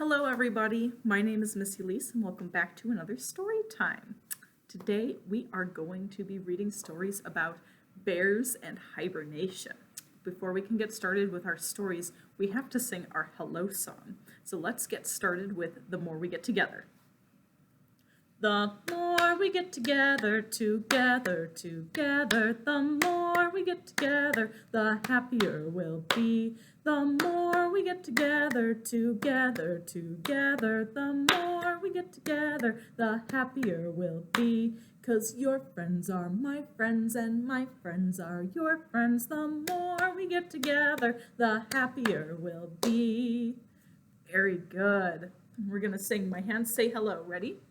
Hello everybody, my name is Miss Elise and welcome back to another story time. Today we are going to be reading stories about bears and hibernation. Before we can get started with our stories, we have to sing our hello song. So let's get started with The More We Get Together. The more we get together, together, the more we get together, the happier we'll be. The more we get together, together, the more we get together, the happier we'll be. 'Cause your friends are my friends and my friends are your friends. The more we get together, the happier we'll be. Very good. We're gonna sing My Hands Say Hello. Ready?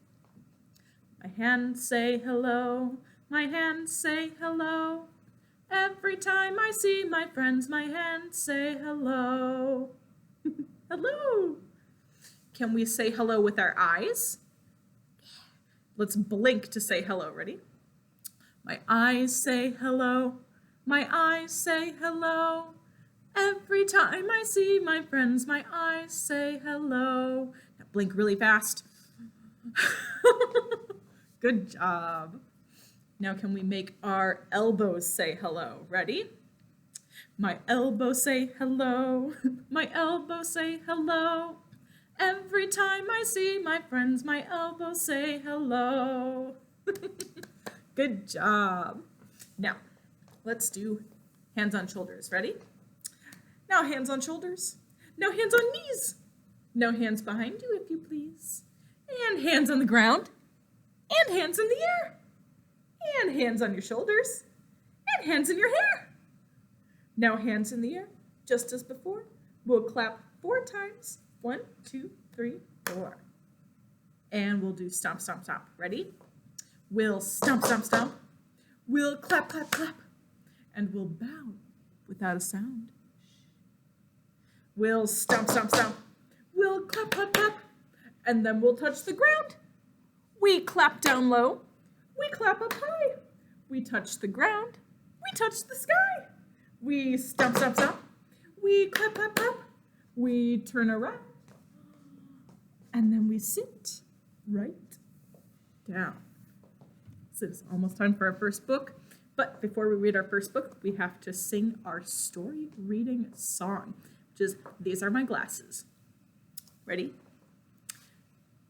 My hands say hello, my hands say hello. Every time I see my friends, my hands say hello. Hello. Can we say hello with our eyes? Let's blink to say hello. Ready? My eyes say hello, my eyes say hello. Every time I see my friends, my eyes say hello. Now blink really fast. Good job. Now can we make our elbows say hello? Ready? My elbows say hello, my elbows say hello. Every time I see my friends, my elbows say hello. Good job. Now, let's do hands on shoulders. Ready? Now hands on shoulders. Now hands on knees. Now hands behind you, if you please. And hands on the ground. And hands in the air. And hands on your shoulders. And hands in your hair. Now hands in the air, just as before. We'll clap 4 times. 1, 2, 3, 4. And we'll do stomp, stomp, stomp. Ready? We'll stomp, stomp, stomp. We'll clap, clap, clap. And we'll bow without a sound. We'll stomp, stomp, stomp. We'll clap, clap, clap. And then we'll touch the ground. We clap down low. We clap up high. We touch the ground. We touch the sky. We stomp, stomp, stomp. We clap, clap, clap. We turn around. And then we sit right down. So it's almost time for our first book. But before we read our first book, we have to sing our story reading song, which is These Are My Glasses. Ready?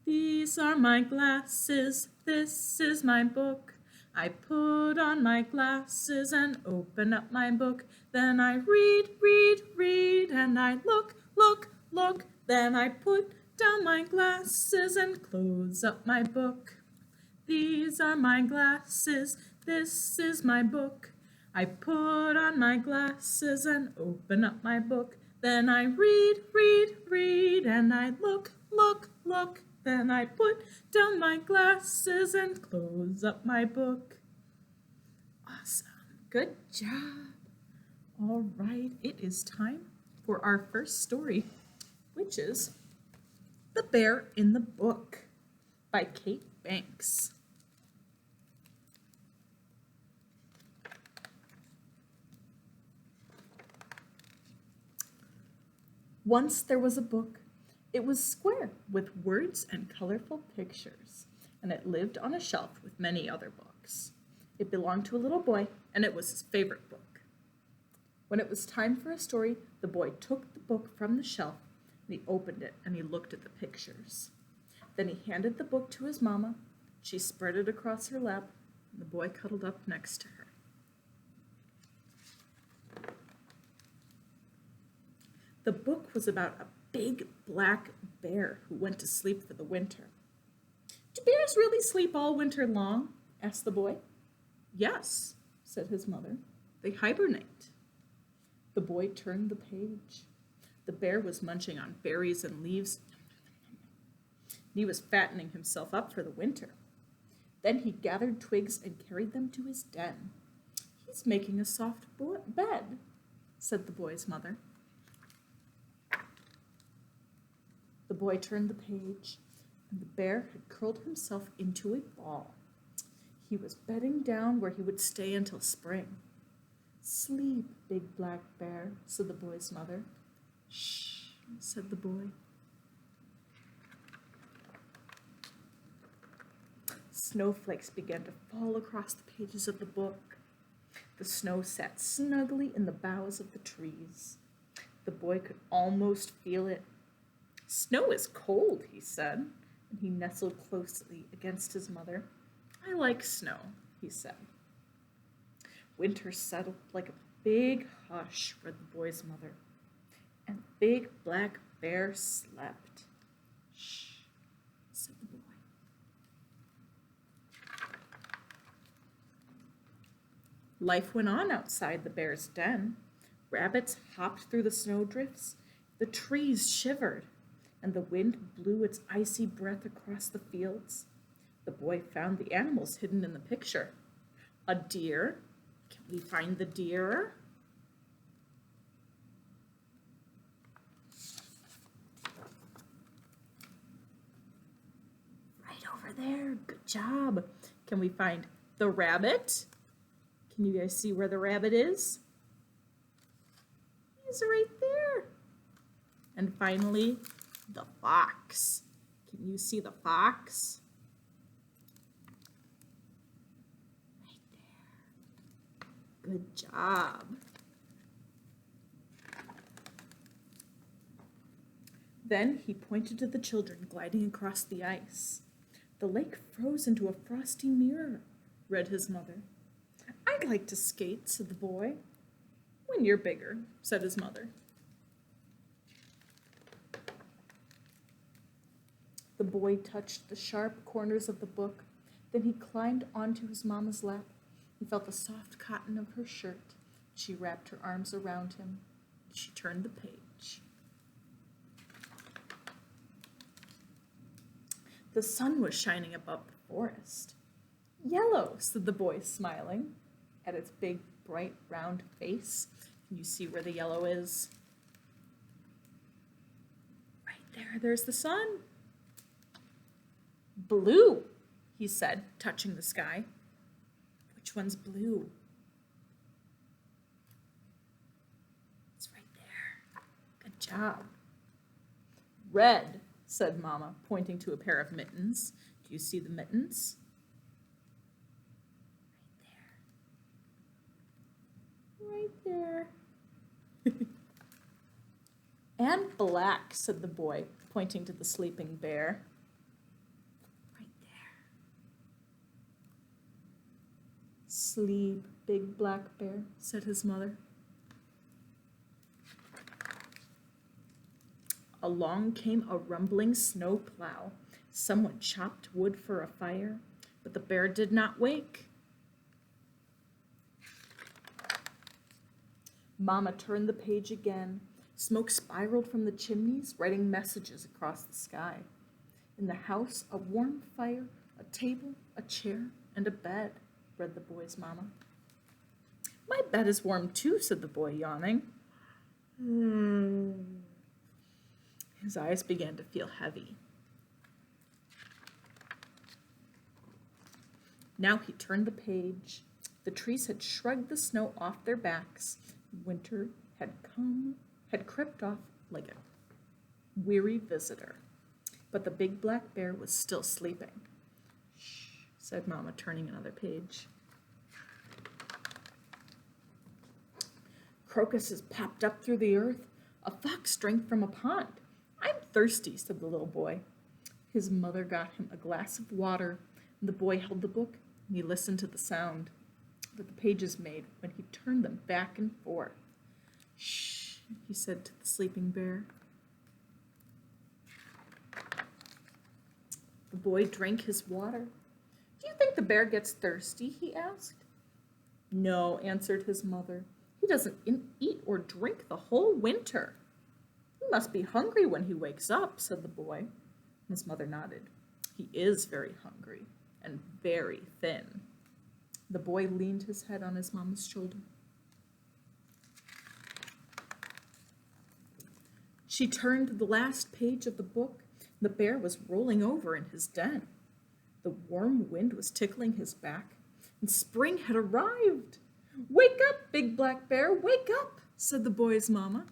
These are my glasses, this is my book. I put on my glasses and open up my book. Then I read, read, read, and I look, look, look. Then I put down my glasses and close up my book. These are my glasses, this is my book. I put on my glasses and open up my book. Then I read, read, read, and I look, look, look. Then I put down my glasses and close up my book. Awesome. Good job. All right, it is time for our first story, which is The Bear in the Book by Kate Banks. Once there was a book. It was square with words and colorful pictures, and it lived on a shelf with many other books. It belonged to a little boy, and it was his favorite book. When it was time for a story, the boy took the book from the shelf, and he opened it, and he looked at the pictures. Then he handed the book to his mama. She spread it across her lap, and the boy cuddled up next to her. The book was about a big black bear who went to sleep for the winter. Do bears really sleep all winter long? Asked the boy. Yes, said his mother. They hibernate. The boy turned the page. The bear was munching on berries and leaves. He was fattening himself up for the winter. Then he gathered twigs and carried them to his den. He's making a soft bed, said the boy's mother. The boy turned the page, and the bear had curled himself into a ball. He was bedding down where he would stay until spring. Sleep, big black bear, said the boy's mother. Shh, said the boy. Snowflakes began to fall across the pages of the book. The snow sat snugly in the boughs of the trees. The boy could almost feel it. "Snow is cold," he said, and he nestled closely against his mother. "I like snow," he said. Winter settled like a big hush, read the boy's mother, and Big Black Bear slept. "Shh," said the boy. Life went on outside the bear's den. Rabbits hopped through the snowdrifts. The trees shivered, and the wind blew its icy breath across the fields. The boy found the animals hidden in the picture. A deer. Can we find the deer? Right over there. Good job. Can we find the rabbit? Can you guys see where the rabbit is? He's right there. And finally, the fox. Can you see the fox? Right there. Good job. Then he pointed to the children gliding across the ice. "The lake froze into a frosty mirror," read his mother. "I'd like to skate," said the boy. "When you're bigger," said his mother. The boy touched the sharp corners of the book. Then he climbed onto his mama's lap and felt the soft cotton of her shirt. She wrapped her arms around him. She turned the page. The sun was shining above the forest. "Yellow," said the boy, smiling at its big, bright, round face. Can you see where the yellow is? Right there, there's the sun. "Blue," he said, touching the sky. "Which one's blue?" It's right there. Good job. "Red," said Mama, pointing to a pair of mittens. Do you see the mittens? Right there. "And black," said the boy, pointing to the sleeping bear. Right there. "Sleep, Big Black Bear," said his mother. Along came a rumbling snow plow. Someone chopped wood for a fire, but the bear did not wake. Mama turned the page again. Smoke spiraled from the chimneys, writing messages across the sky. In the house, a warm fire, a table, a chair, and a bed, read the boy's mama. "My bed is warm too," said the boy, yawning. His eyes began to feel heavy. Now he turned the page. The trees had shrugged the snow off their backs. Winter had crept off like a weary visitor. But the big black bear was still sleeping. "Shh," said Mama, turning another page. Crocuses popped up through the earth. A fox drank from a pond. "I'm thirsty," said the little boy. His mother got him a glass of water, and the boy held the book, and he listened to the sound that the pages made when he turned them back and forth. "Shh," he said to the sleeping bear. The boy drank his water. "Do you think the bear gets thirsty?" he asked. "No," answered his mother. "He doesn't eat or drink the whole winter." "He must be hungry when he wakes up," said the boy. His mother nodded. "He is very hungry and very thin." The boy leaned his head on his mama's shoulder. She turned to the last page of the book. The bear was rolling over in his den. The warm wind was tickling his back, and spring had arrived. "Wake up, Big Black Bear, wake up," said the boy's mama.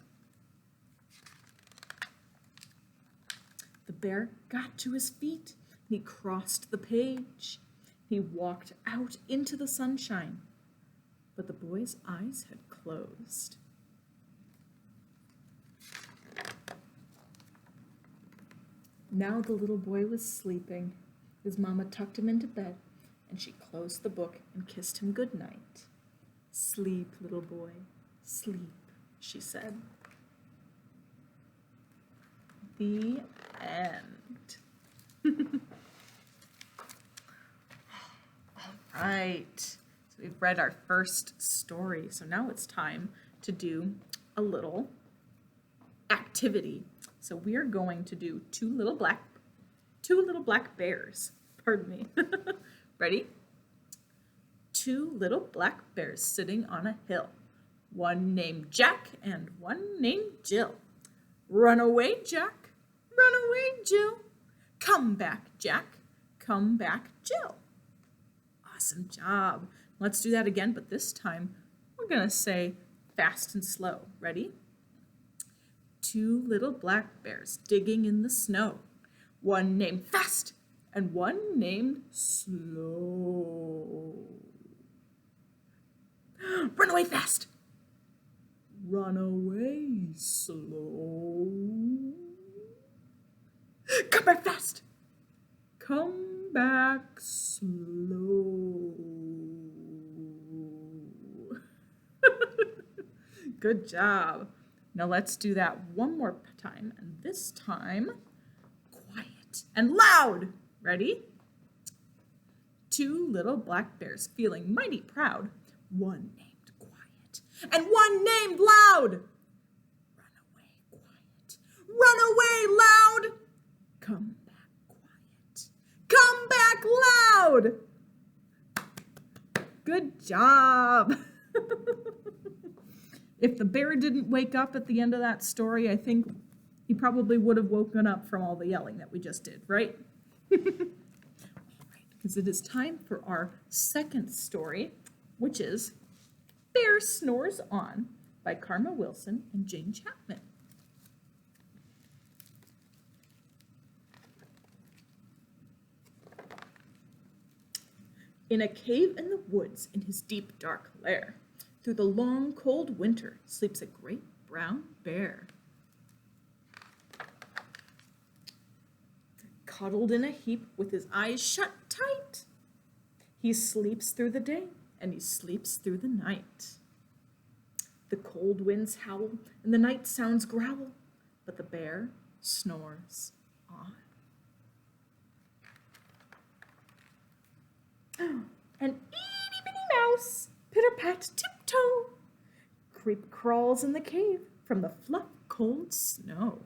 The bear got to his feet, and he crossed the page. He walked out into the sunshine, but the boy's eyes had closed. Now the little boy was sleeping. His mama tucked him into bed, and she closed the book and kissed him good night. "Sleep, little boy, sleep," she said. The end. All right, so we've read our first story, so now it's time to do a little activity. So we are going to do two little black bears. Pardon me. Ready? Two little black bears sitting on a hill. One named Jack and one named Jill. Run away, Jack. Run away, Jill. Come back, Jack. Come back, Jill. Awesome job. Let's do that again, but this time we're going to say fast and slow. Ready? Two little black bears digging in the snow. One named Fast and one named Slow. Run away fast. Run away slow. Come back fast. Come back slow. Good job. Now let's do that one more time, and this time quiet and loud. Ready? Two little black bears feeling mighty proud. One named Quiet and one named Loud. Run away, quiet. Run away, loud. Come back, quiet. Come back, loud. Good job. If the bear didn't wake up at the end of that story, I think he probably would have woken up from all the yelling that we just did, right? All right, because it is time for our second story, which is Bear Snores On by Karma Wilson and Jane Chapman. In a cave in the woods in his deep dark lair, through the long cold winter sleeps a great brown bear. Cuddled in a heap with his eyes shut tight, he sleeps through the day and he sleeps through the night. The cold winds howl and the night sounds growl, but the bear snores on. An itty-bitty mouse, pitter-pat, tiptoe, creep crawls in the cave from the fluff cold snow.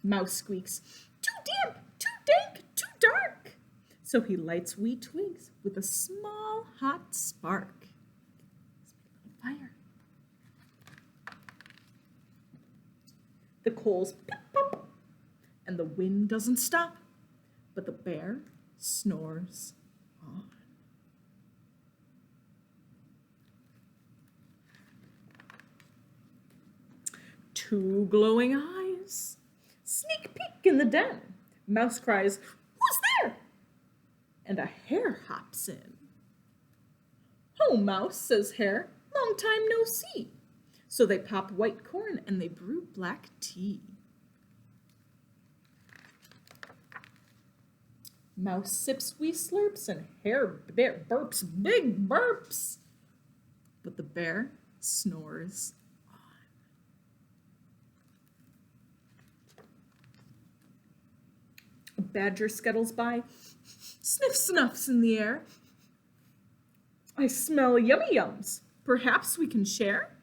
Mouse squeaks, "Too damp, too dank, too dark," so he lights wee twigs with a small hot spark. Fire. The coals pip-pop, and the wind doesn't stop, but the bear snores on. Two glowing eyes sneak peek in the den. Mouse cries, "Who's there?" And a hare hops in. "Oh, Mouse," says Hare, "long time no see." So they pop white corn and they brew black tea. Mouse sips wee slurps and Hare burps big burps. But the bear snores on. A badger scuttles by, sniff snuffs in the air. "I smell yummy yums. Perhaps we can share?"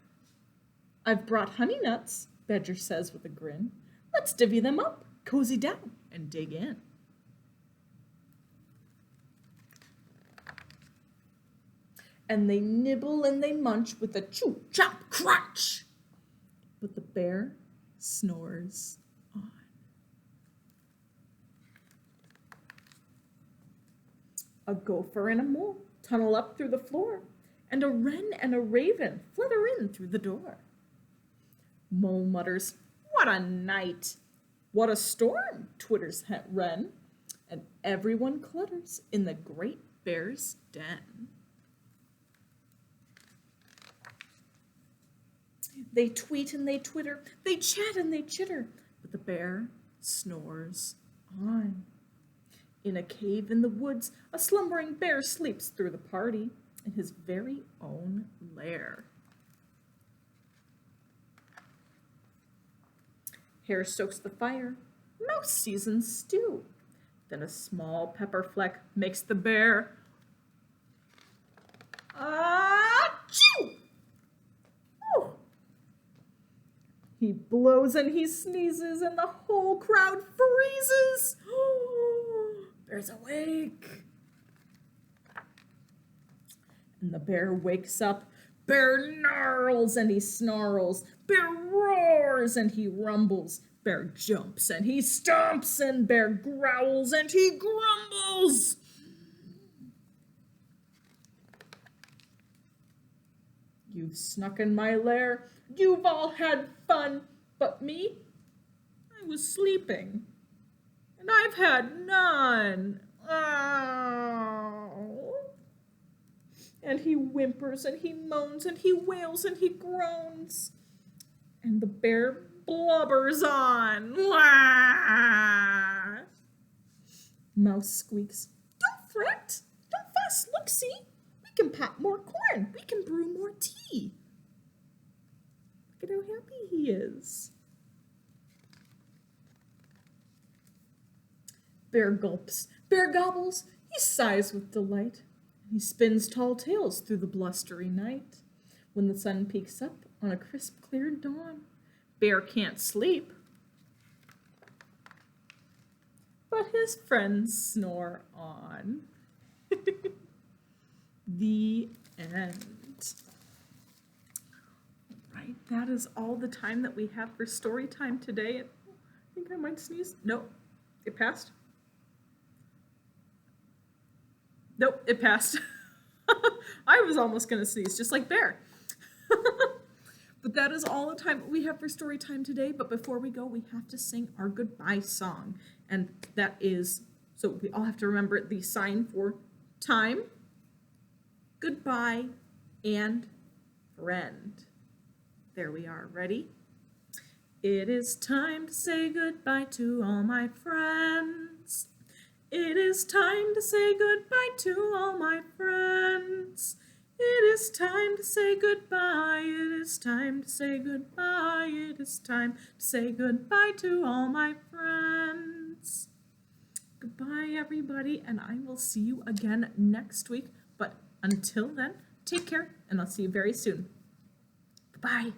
"I've brought honey nuts," Badger says with a grin. "Let's divvy them up, cozy down, and dig in." And they nibble and they munch with a chew, chop, crunch. But the bear snores on. A gopher and a mole tunnel up through the floor, and a wren and a raven flutter in through the door. Mole mutters, "What a night!" "What a storm!" twitters wren, and everyone clutters in the great bear's den. They tweet and they twitter, they chat and they chitter, but the bear snores on. In a cave in the woods, a slumbering bear sleeps through the party in his very own lair. Hare stokes the fire, mouse seasons stew. Then a small pepper fleck makes the bear achoo! Whew. He blows and he sneezes and the whole crowd freezes. Bear's awake. And the bear wakes up. Bear gnarls and he snarls. Bear roars and he rumbles. Bear jumps and he stomps, and bear growls and he grumbles. You've snuck in my lair. You've all had fun. But me, I was sleeping. And I've had none. Oh. And he whimpers and he moans and he wails and he groans. And the bear blubbers on. Wah! Mouse squeaks, don't fret, don't fuss, look, see, we can pop more corn, we can brew more tea. Look at how happy he is. Bear gulps, bear gobbles, he sighs with delight. He spins tall tales through the blustery night. When the sun peeks up on a crisp, clear dawn, Bear can't sleep, but his friends snore on. The end. All right, that is all the time that we have for story time today. I think I might sneeze. Nope, it passed. Nope, it passed. I was almost going to sneeze, just like Bear. But that is all the time we have for story time today. But before we go, we have to sing our goodbye song. And that is, so we all have to remember the sign for time, goodbye, and friend. There we are. Ready? It is time to say goodbye to all my friends. It is time to say goodbye to all my friends. It is time to say goodbye. It is time to say goodbye. It is time to say goodbye to all my friends. Goodbye, everybody, and I will see you again next week. But until then, take care, and I'll see you very soon. Bye-bye.